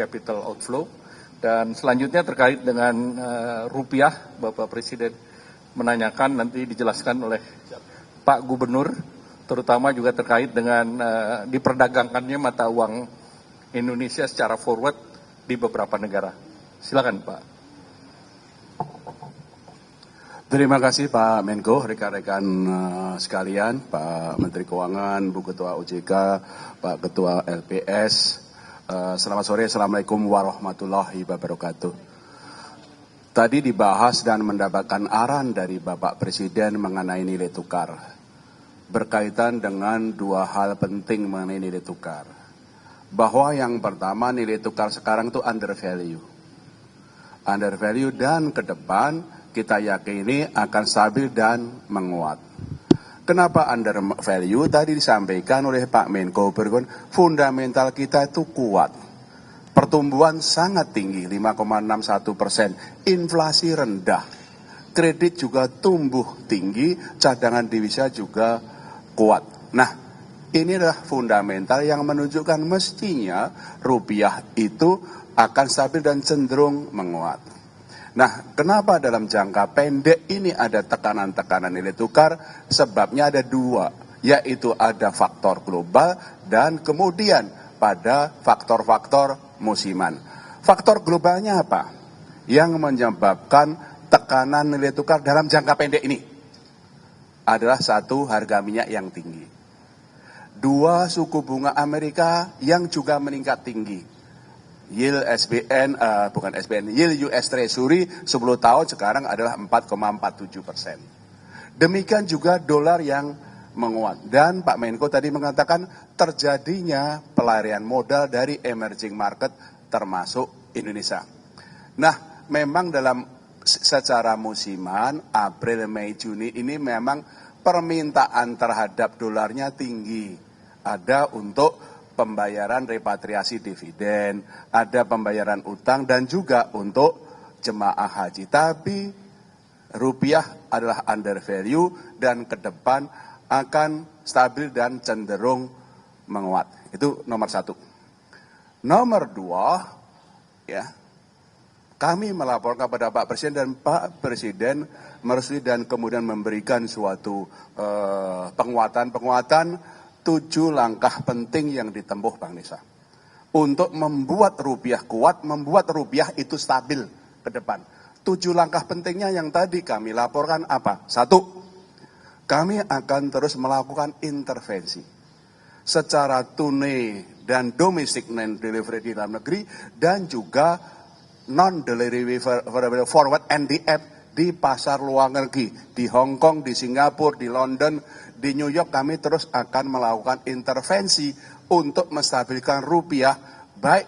capital outflow. Dan selanjutnya terkait dengan rupiah, Bapak Presiden menanyakan, nanti dijelaskan oleh Pak Gubernur, terutama juga terkait dengan diperdagangkannya mata uang Indonesia secara forward di beberapa negara. Silakan Pak. Terima kasih Pak Menko, rekan-rekan sekalian, Pak Menteri Keuangan, Bu Ketua OJK, Pak Ketua LPS. Selamat sore, Assalamualaikum warahmatullahi wabarakatuh. Tadi dibahas dan mendapatkan arahan dari Bapak Presiden mengenai nilai tukar. Berkaitan dengan dua hal penting mengenai nilai tukar. Bahwa yang pertama nilai tukar sekarang itu under value. Under value dan ke depan kita yakini akan stabil dan menguat. Kenapa under value? Tadi disampaikan oleh Pak Menko fundamental kita itu kuat. Pertumbuhan sangat tinggi, 5,61%. Inflasi rendah. Kredit juga tumbuh tinggi, cadangan devisa juga kuat. Nah, ini adalah fundamental yang menunjukkan mestinya rupiah itu akan stabil dan cenderung menguat. Nah, kenapa dalam jangka pendek ini ada tekanan-tekanan nilai tukar? Sebabnya ada dua, yaitu ada faktor global dan kemudian pada faktor-faktor musiman. Faktor globalnya apa? Yang menyebabkan tekanan nilai tukar dalam jangka pendek ini adalah satu, harga minyak yang tinggi. Dua, suku bunga Amerika yang juga meningkat tinggi. Yield yield US Treasury 10 tahun sekarang adalah 4,47%. Demikian juga dolar yang menguat. Dan Pak Menko tadi mengatakan terjadinya pelarian modal dari emerging market termasuk Indonesia. Nah, memang dalam secara musiman, April, Mei, Juni ini memang permintaan terhadap dolarnya tinggi. Ada untuk pembayaran repatriasi dividen, ada pembayaran utang dan juga untuk jemaah haji. Tapi rupiah adalah under value dan ke depan akan stabil dan cenderung menguat. Itu nomor satu. Nomor dua, ya, kami melaporkan kepada Pak Presiden dan Pak Presiden merestui dan kemudian memberikan suatu penguatan 7 langkah penting yang ditempuh Bang Nisa. Untuk membuat rupiah kuat, membuat rupiah itu stabil ke depan. 7 langkah pentingnya yang tadi kami laporkan apa? 1, kami akan terus melakukan intervensi secara tunai dan domestic non-delivery di dalam negeri dan juga non-delivery forward NDF di pasar luar negeri, di Hong Kong, di Singapura, di London, di New York. Kami terus akan melakukan intervensi untuk menstabilkan rupiah baik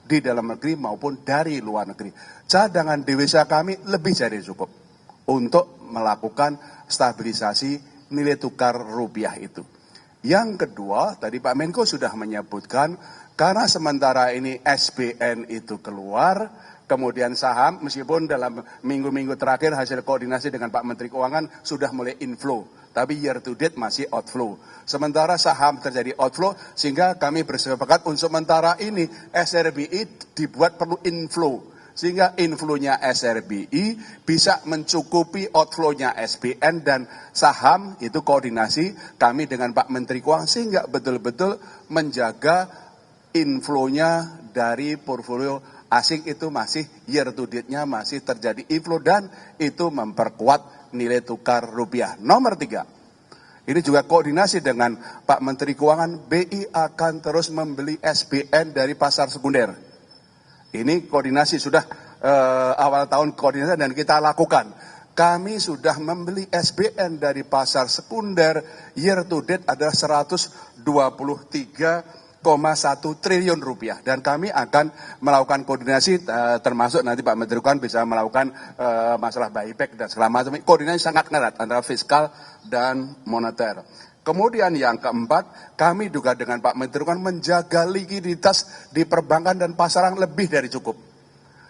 di dalam negeri maupun dari luar negeri. Cadangan devisa kami lebih dari cukup untuk melakukan stabilisasi nilai tukar rupiah itu. Yang kedua, tadi Pak Menko sudah menyebutkan, karena sementara ini SBN itu keluar, kemudian saham, meskipun dalam minggu-minggu terakhir hasil koordinasi dengan Pak Menteri Keuangan sudah mulai inflow, tapi year to date masih outflow. Sementara saham terjadi outflow, sehingga kami bersepakat untuk sementara ini SRBI dibuat perlu inflow. Sehingga inflow-nya SRBI bisa mencukupi outflow-nya SBN dan saham, itu koordinasi kami dengan Pak Menteri Keuangan, sehingga betul-betul menjaga inflow-nya dari portfolio asing itu masih year to date-nya masih terjadi inflow dan itu memperkuat nilai tukar rupiah. Nomor 3, ini juga koordinasi dengan Pak Menteri Keuangan, BI akan terus membeli SBN dari pasar sekunder. Ini koordinasi sudah awal tahun koordinasi dan kita lakukan. Kami sudah membeli SBN dari pasar sekunder, year to date adalah 123,1 triliun rupiah. Dan kami akan melakukan koordinasi termasuk nanti Pak Menteri Keuangan bisa melakukan masalah buyback dan segala macam. Koordinasi sangat erat antara fiskal dan moneter. Kemudian yang keempat, kami juga dengan Pak Menteri Keuangan menjaga likuiditas di perbankan dan pasaran lebih dari cukup.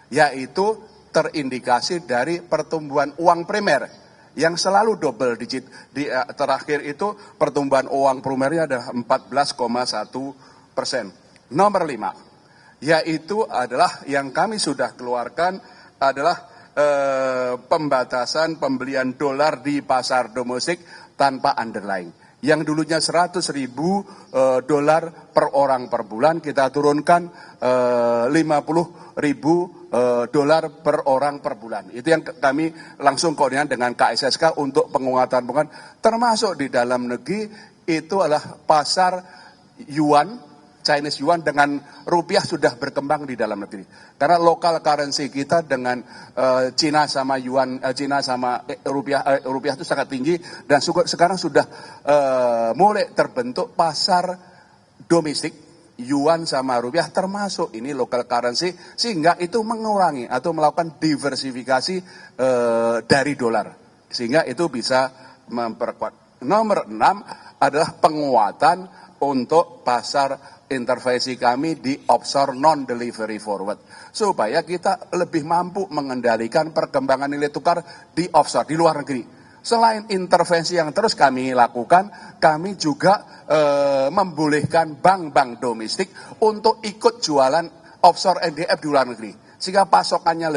Yaitu terindikasi dari pertumbuhan uang primer yang selalu double digit. Di terakhir itu pertumbuhan uang primernya adalah 14,1%. Nomor 5, yaitu adalah yang kami sudah keluarkan adalah pembatasan pembelian dolar di pasar domestik tanpa underlying. Yang dulunya 100.000 dolar per orang per bulan, kita turunkan 50.000 dolar per orang per bulan. Itu yang kami langsung koordinasi dengan KSSK untuk penguatan, termasuk di dalam negeri itu adalah pasar yuan, Chinese yuan dengan rupiah sudah berkembang di dalam negeri. Karena lokal currency kita dengan Cina sama yuan, Cina sama rupiah itu sangat tinggi dan sekarang sudah mulai terbentuk pasar domestik yuan sama rupiah termasuk ini local currency sehingga itu mengurangi atau melakukan diversifikasi dari dolar sehingga itu bisa memperkuat. Nomor 6 adalah penguatan untuk pasar intervensi kami di offshore non-delivery forward. Supaya kita lebih mampu mengendalikan perkembangan nilai tukar di offshore, di luar negeri. Selain intervensi yang terus kami lakukan, kami juga membolehkan bank-bank domestik untuk ikut jualan offshore NDF di luar negeri. Sehingga pasokannya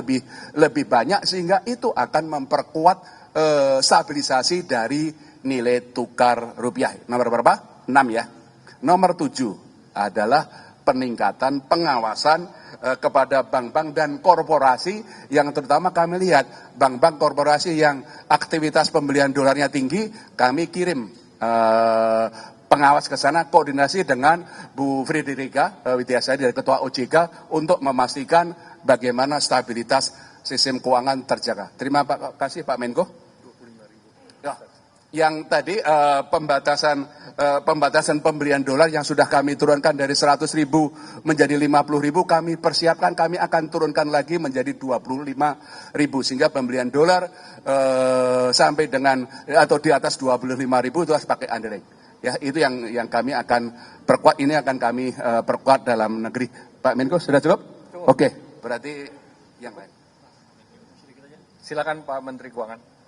lebih banyak, sehingga itu akan memperkuat stabilisasi dari nilai tukar rupiah. Nomor berapa? 6 ya. Nomor 7 adalah peningkatan pengawasan kepada bank-bank dan korporasi yang terutama kami lihat bank-bank korporasi yang aktivitas pembelian dolarnya tinggi, kami kirim pengawas ke sana koordinasi dengan Bu Frederica Widiasari dari Ketua OJK untuk memastikan bagaimana stabilitas sistem keuangan terjaga. Terima kasih Pak Menko. Ya. Yang tadi pembatasan pembelian dolar yang sudah kami turunkan dari 100.000 menjadi 50.000 kami persiapkan, kami akan turunkan lagi menjadi 25.000 sehingga pembelian dolar sampai dengan atau di atas 25.000 itu harus pakai underlying. Ya, itu yang kami akan perkuat, ini akan kami perkuat dalam negeri. Pak Menko sudah cukup? Oke, berarti yang lain. Silakan Pak Menteri Keuangan.